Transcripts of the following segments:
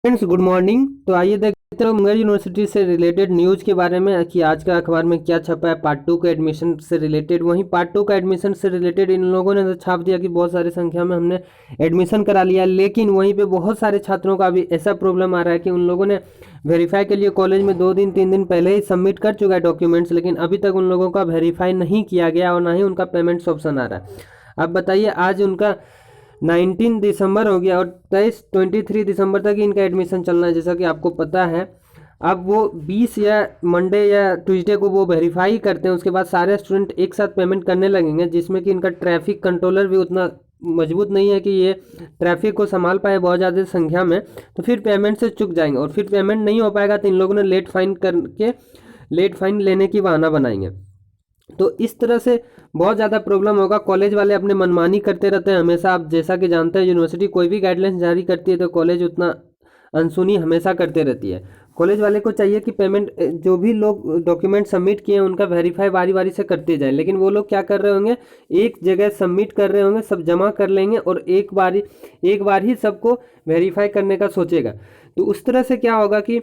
Friends good morning. तो आइए देखते हैं मुंगेर यूनिवर्सिटी से रिलेटेड न्यूज़ के बारे में कि आज का अखबार में क्या छपा है। पार्ट टू के एडमिशन से रिलेटेड, वहीं पार्ट टू का एडमिशन से रिलेटेड इन लोगों ने तो छाप दिया कि बहुत सारी संख्या में हमने एडमिशन करा लिया, लेकिन वहीं पे बहुत सारे छात्रों का अभी ऐसा प्रॉब्लम आ रहा है कि उन लोगों ने वेरीफाई के लिए कॉलेज में 2 दिन 3 दिन पहले ही सबमिट कर चुका है डॉक्यूमेंट्स, लेकिन अभी तक उन लोगों का वेरीफाई नहीं किया गया और ना ही उनका पेमेंट्स ऑप्शन आ रहा है। अब बताइए, आज उनका 19 दिसंबर हो गया और 23 दिसंबर तक ही इनका एडमिशन चलना है, जैसा कि आपको पता है। अब वो 20 या मंडे या ट्यूसडे को वो वेरीफाई करते हैं, उसके बाद सारे स्टूडेंट एक साथ पेमेंट करने लगेंगे, जिसमें कि इनका ट्रैफिक कंट्रोलर भी उतना मजबूत नहीं है कि ये ट्रैफिक को संभाल पाए बहुत ज़्यादा संख्या में। तो फिर पेमेंट से चूक जाएंगे और फिर पेमेंट नहीं हो पाएगा तो इन लोगों ने लेट फाइन लेने की बहाना बनाएंगे। तो इस तरह से बहुत ज़्यादा प्रॉब्लम होगा। कॉलेज वाले अपने मनमानी करते रहते हैं हमेशा। आप जैसा कि जानते हैं, यूनिवर्सिटी कोई भी गाइडलाइंस जारी करती है तो कॉलेज उतना अनसुनी हमेशा करते रहती है। कॉलेज वाले को चाहिए कि पेमेंट जो भी लोग डॉक्यूमेंट सबमिट किए हैं उनका वेरीफाई बारी बारी से करते जाए, लेकिन वो लोग क्या कर रहे होंगे, एक जगह सबमिट कर रहे होंगे, सब जमा कर लेंगे और एक बार ही सबको वेरीफाई करने का सोचेगा। तो उस तरह से क्या होगा कि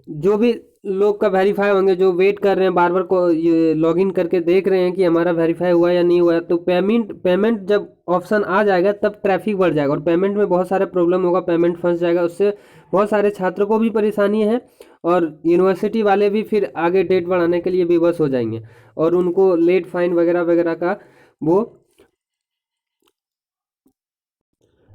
जो भी लोग का वेरीफाई होंगे, जो वेट कर रहे हैं बार बार को ये लॉगिन करके देख रहे हैं कि हमारा वेरीफाई हुआ या नहीं हुआ, तो पेमेंट जब ऑप्शन आ जाएगा तब ट्रैफिक बढ़ जाएगा और पेमेंट में बहुत सारे प्रॉब्लम होगा, पेमेंट फंस जाएगा। उससे बहुत सारे छात्रों को भी परेशानी है और यूनिवर्सिटी वाले भी फिर आगे डेट बढ़ाने के लिए विवश हो जाएंगे और उनको लेट फाइन वगैरह वगैरह का वो।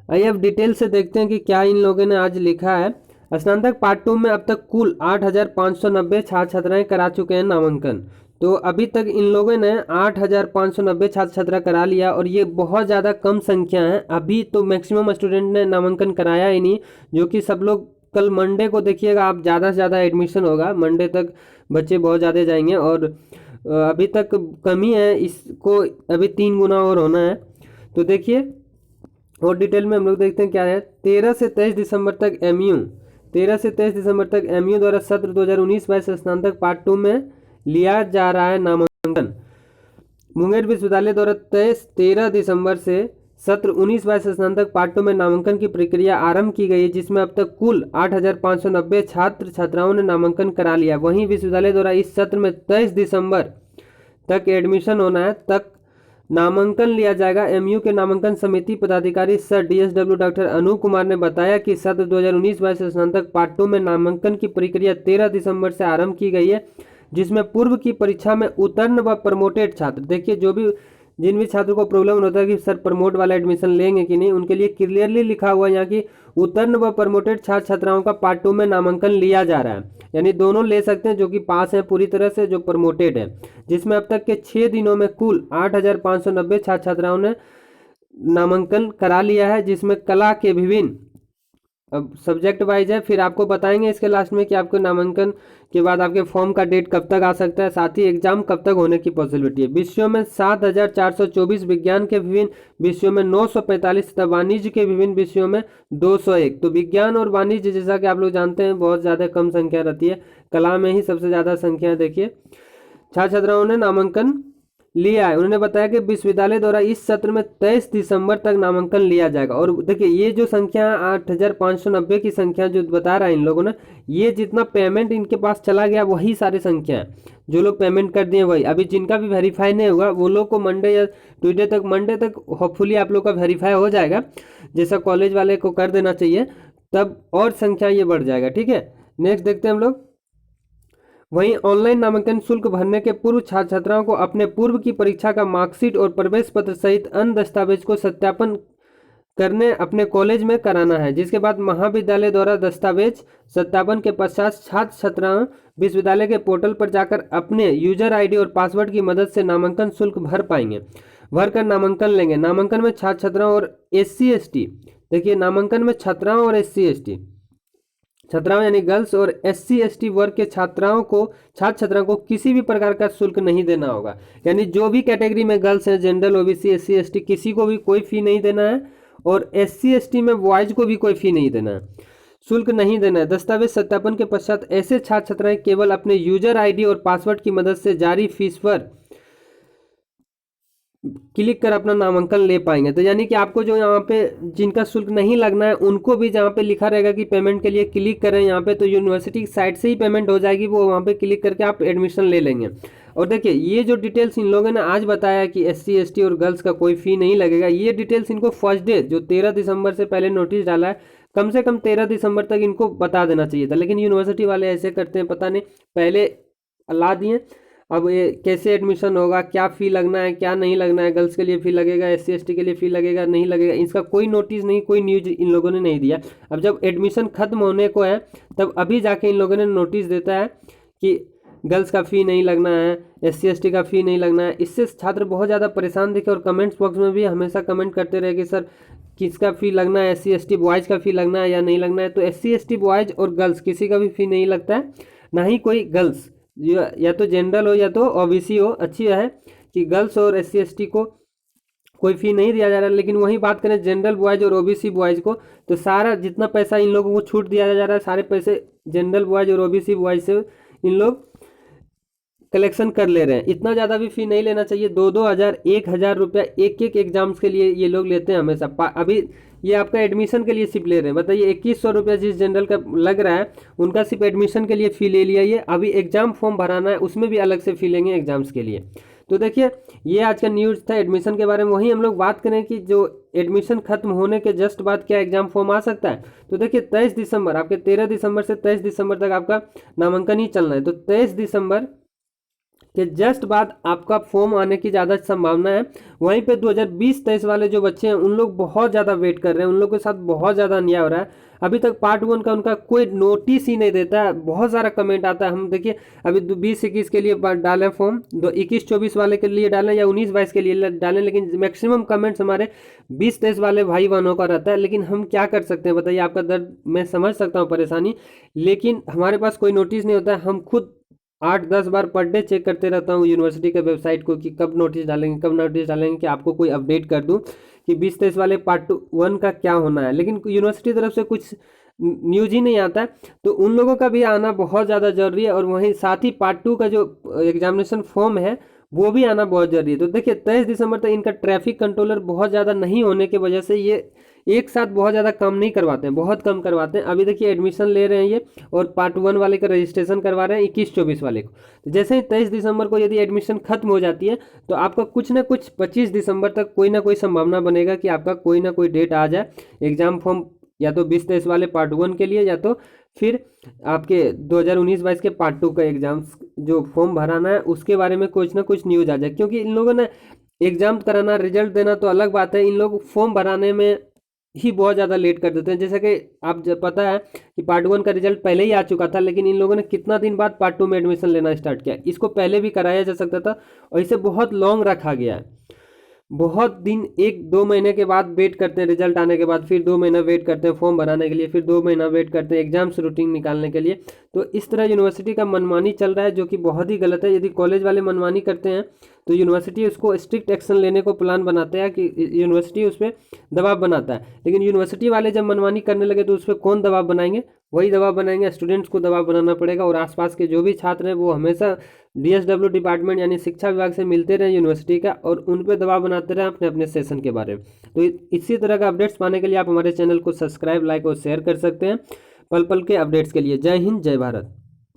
आइए अब डिटेल से देखते हैं कि क्या इन लोगों ने आज लिखा है। स्नातक पार्ट टू में अब तक कुल 8,590 छात्र छात्राएं करा चुके हैं नामांकन। तो अभी तक इन लोगों ने 8,590 छात्र छात्रा करा लिया और ये बहुत ज़्यादा कम संख्या है। अभी तो मैक्सिमम स्टूडेंट ने नामांकन कराया ही नहीं, जो कि सब लोग कल मंडे को देखिएगा आप, ज़्यादा से ज़्यादा एडमिशन होगा मंडे तक, बच्चे बहुत ज़्यादा जाएंगे और अभी तक कमी है, इसको अभी 3 गुना और होना है। तो देखिए और डिटेल में हम लोग देखते हैं क्या है। 13 से 23 दिसंबर तक एम यू द्वारा सत्र 2019-22 स्नातक पार्ट टू में लिया जा रहा है नामांकन। मुंगेर विश्वविद्यालय द्वारा 13 दिसंबर से सत्र 19-22 स्नातक पार्ट टू में नामांकन की प्रक्रिया आरंभ की गई है, जिसमें अब तक कुल 8,590 छात्र छात्राओं ने नामांकन करा लिया। वहीं विश्वविद्यालय द्वारा इस सत्र में 23 दिसंबर तक एडमिशन होना है, तक नामांकन लिया जाएगा। एमयू के नामांकन समिति पदाधिकारी sir DSW doctor Anoop Kumar ने बताया कि सत्र 2019-22 स्नातक पार्ट टू में नामांकन की प्रक्रिया 13 दिसंबर से आरंभ की गई है, जिसमें पूर्व की परीक्षा में उत्तीर्ण व प्रमोटेड छात्र, देखिए जो भी जिन भी छात्रों को प्रॉब्लम होता है कि सर प्रमोट वाला एडमिशन लेंगे कि नहीं, उनके लिए क्लियरली लिखा हुआ है यहाँ की उत्तीर्ण व प्रमोटेड छात्र छात्राओं का पार्ट टू में नामांकन लिया जा रहा है। यानी दोनों ले सकते हैं, जो कि पास है पूरी तरह से, जो प्रमोटेड है, जिसमें अब तक के 6 दिनों में कुल 8,590 छात्र छात्राओं ने नामांकन करा लिया है, जिसमें कला के विभिन्न, अब सब्जेक्ट वाइज है, फिर आपको बताएंगे इसके लास्ट में कि आपको नामांकन के बाद आपके फॉर्म का डेट कब तक आ सकता है, साथ ही एग्जाम कब तक होने की पॉसिबिलिटी है। विषयों में 7,424, विज्ञान के विभिन्न विषयों में 945 तथा वाणिज्य के विभिन्न विषयों में 201। तो विज्ञान और वाणिज्य जैसा कि आप लोग जानते हैं बहुत ज़्यादा कम संख्या रहती है, कला में ही सबसे ज़्यादा संख्या। देखिए छात्र छात्राओं ने नामांकन लिया है। उन्होंने बताया कि विश्वविद्यालय द्वारा इस सत्र में 23 दिसंबर तक नामांकन लिया जाएगा। और देखिए ये जो संख्या 8,590 की संख्या जो बता रहा है इन लोगों ने, ये जितना पेमेंट इनके पास चला गया वही सारी संख्या है, जो लोग पेमेंट कर दिए वही। अभी जिनका भी वेरीफाई नहीं होगा वो लोग को मंडे तक होपफुली आप लोग का वेरीफाई हो जाएगा, जैसा कॉलेज वाले को कर देना चाहिए, तब और संख्या ये बढ़ जाएगा। ठीक है, नेक्स्ट देखते हैं हम लोग। वहीं ऑनलाइन नामांकन शुल्क भरने के पूर्व छात्र छात्राओं को अपने पूर्व की परीक्षा का मार्कशीट और प्रवेश पत्र सहित अन्य दस्तावेज को सत्यापन करने अपने कॉलेज में कराना है, जिसके बाद महाविद्यालय द्वारा दस्तावेज सत्यापन के पश्चात छात्र छात्राएं विश्वविद्यालय के पोर्टल पर जाकर अपने यूजर आईडी और पासवर्ड की मदद से नामांकन शुल्क भर कर नामांकन लेंगे। नामांकन में छात्र छात्राओं और SC ST, देखिए नामांकन में छात्राओं और SC ST छात्राओं यानी गर्ल्स और SC ST वर्ग के छात्र छात्राओं को किसी भी प्रकार का शुल्क नहीं देना होगा। यानी जो भी कैटेगरी में गर्ल्स हैं, जनरल, OBC, SC ST, किसी को भी कोई फी नहीं देना है और SC ST में बॉयज को भी कोई फी नहीं देना है, शुल्क नहीं देना है। दस्तावेज सत्यापन के पश्चात ऐसे छात्र छात्राएं केवल अपने यूजर आईडी और पासवर्ड की मदद से जारी फीस पर क्लिक कर अपना नामांकन ले पाएंगे। तो यानी कि आपको जो यहाँ पे जिनका शुल्क नहीं लगना है उनको भी जहाँ पे लिखा रहेगा कि पेमेंट के लिए क्लिक करें यहाँ पे, तो यूनिवर्सिटी की साइट से ही पेमेंट हो जाएगी, वो वहाँ पे क्लिक करके आप एडमिशन ले लेंगे। और देखिए ये जो डिटेल्स इन लोगों ने आज बताया कि SC ST और गर्ल्स का कोई फ़ी नहीं लगेगा, ये डिटेल्स इनको फर्स्ट डे जो 13 दिसंबर से पहले नोटिस डाला है, कम से कम 13 दिसंबर तक इनको बता देना चाहिए था। लेकिन यूनिवर्सिटी वाले ऐसे करते हैं, पता नहीं पहले ला दिए। अब ये कैसे एडमिशन होगा, क्या फ़ी लगना है क्या नहीं लगना है, गर्ल्स के लिए फ़ी लगेगा, SC ST के लिए फ़ी लगेगा नहीं लगेगा, इसका कोई नोटिस नहीं, कोई न्यूज इन लोगों ने नहीं दिया। अब जब एडमिशन खत्म होने को है तब अभी जाके इन लोगों ने नोटिस देता है कि गर्ल्स का फ़ी नहीं लगना है, SC ST का फ़ी नहीं लगना है। इससे छात्र बहुत ज़्यादा परेशान दिखे और कमेंट्स बॉक्स में भी हमेशा कमेंट करते रहे कि सर किसका फ़ी लगना है, SC ST बॉयज़ का फ़ी लगना है या नहीं लगना है। तो SC ST बॉयज़ और गर्ल्स किसी का भी फ़ी नहीं लगता है, ना ही कोई गर्ल्स या तो जनरल हो या तो OBC हो। अच्छी है कि गर्ल्स और SC ST को कोई फ़ी नहीं दिया जा रहा है। लेकिन वही बात करें जनरल बॉयज़ और OBC बॉयज़ को, तो सारा जितना पैसा इन लोगों को छूट दिया जा रहा है, सारे पैसे जनरल बॉयज़ और OBC बॉयज़ से इन लोग कलेक्शन कर ले रहे हैं। इतना ज़्यादा भी फ़ी नहीं लेना चाहिए, 2-2 हज़ार 1,000 रुपया एक एग्जाम्स के लिए ये लोग लेते हैं हमेशा। अभी ये आपका एडमिशन के लिए सिर्फ ले रहे हैं, बताइए 2100 रुपया जिस जनरल का लग रहा है उनका सिर्फ एडमिशन के लिए फ़ी ले लिया। ये अभी एग्ज़ाम फॉर्म भराना है उसमें भी अलग से फ़ी लेंगे एग्जाम्स के लिए। तो देखिए ये आज का न्यूज़ था एडमिशन के बारे में। वहीं हम लोग बात करें कि जो एडमिशन खत्म होने के जस्ट बाद क्या एग्जाम फॉर्म आ सकता है, तो देखिए 23 दिसंबर, आपके 13 दिसंबर से 23 दिसंबर तक आपका नामांकन ही चलना है। तो 23 दिसंबर के जस्ट बाद आपका फॉर्म आने की ज़्यादा संभावना है। वहीं पे 2020-23 वाले जो बच्चे हैं उन लोग बहुत ज़्यादा वेट कर रहे हैं, उन लोग के साथ बहुत ज़्यादा अन्याय हो रहा है। अभी तक पार्ट 1 का उनका कोई नोटिस ही नहीं देता है, बहुत सारा कमेंट आता है। हम देखिए अभी 20-21 के लिए डालें फॉर्म, 21-24 वाले के लिए डालें या 19-22 के लिए डालें, लेकिन मैक्सिमम कमेंट्स हमारे 20-23 वाले भाई बहनों का रहता है। लेकिन हम क्या कर सकते हैं बताइए, आपका दर्द मैं समझ सकता हूँ, परेशानी, लेकिन हमारे पास कोई नोटिस नहीं होता है। हम खुद 8-10 बार पर डे चेक करते रहता हूँ यूनिवर्सिटी के वेबसाइट को कि कब नोटिस डालेंगे कि आपको कोई अपडेट कर दूँ कि 20-23 वाले पार्ट 1 का क्या होना है। लेकिन यूनिवर्सिटी तरफ से कुछ न्यूज ही नहीं आता है, तो उन लोगों का भी आना बहुत ज़्यादा ज़रूरी है। और वहीं साथ ही पार्ट 2 का जो एग्जामिनेशन फॉर्म है वो भी आना बहुत ज़रूरी है। तो देखिए 23 दिसंबर तक इनका ट्रैफिक कंट्रोलर बहुत ज़्यादा नहीं होने की वजह से ये एक साथ बहुत ज़्यादा काम नहीं करवाते हैं, बहुत कम करवाते हैं। अभी देखिए एडमिशन ले रहे हैं ये, और पार्ट 1 वाले का रजिस्ट्रेशन करवा रहे हैं 21-24 वाले को। तो जैसे ही 23 दिसंबर को यदि एडमिशन खत्म हो जाती है तो आपका कुछ ना कुछ 25 दिसंबर तक कोई ना कोई संभावना बनेगा कि आपका कोई ना कोई डेट आ जाए एग्जाम फॉर्म, या तो 20-23 वाले पार्ट 1 के लिए, या तो फिर आपके 2019-22 के पार्ट 2 का एग्जाम्स जो फॉर्म भराना है उसके बारे में कुछ ना कुछ न्यूज आ जाए। क्योंकि इन लोगों ने एग्जाम कराना, रिजल्ट देना तो अलग बात है, इन लोग फॉर्म भराने में ही बहुत ज़्यादा लेट कर देते हैं। जैसे कि आप जब पता है कि पार्ट 1 का रिजल्ट पहले ही आ चुका था, लेकिन इन लोगों ने कितना दिन बाद पार्ट 2 में एडमिशन लेना स्टार्ट किया। इसको पहले भी कराया जा सकता था और इसे बहुत लॉन्ग रखा गया है। बहुत दिन 1-2 महीने के बाद वेट करते हैं रिजल्ट आने के बाद, फिर 2 महीना वेट करते हैं फॉर्म भराने के लिए, फिर 2 महीना वेट करते हैं एग्जाम्स रूटीन निकालने के लिए। तो इस तरह यूनिवर्सिटी का मनमानी चल रहा है, जो कि बहुत ही गलत है। यदि कॉलेज वाले मनमानी करते हैं तो यूनिवर्सिटी उसको स्ट्रिक्ट एक्शन लेने को प्लान बनाते हैं कि यूनिवर्सिटी उस पर दबाव बनाता है। लेकिन यूनिवर्सिटी वाले जब मनमानी करने लगे तो उस पर कौन दबाव बनाएंगे, वही दबाव बनाएंगे, स्टूडेंट्स को दबाव बनाना पड़ेगा। और आसपास के जो भी छात्र हैं वो हमेशा DSW डिपार्टमेंट यानी शिक्षा विभाग से मिलते रहे यूनिवर्सिटी का, और उन पर दबाव बनाते रहे अपने अपने सेशन के बारे में। तो इसी तरह का अपडेट्स पाने के लिए आप हमारे चैनल को सब्सक्राइब, लाइक और शेयर कर सकते हैं पल पल के अपडेट्स के लिए। जय हिंद, जय भारत।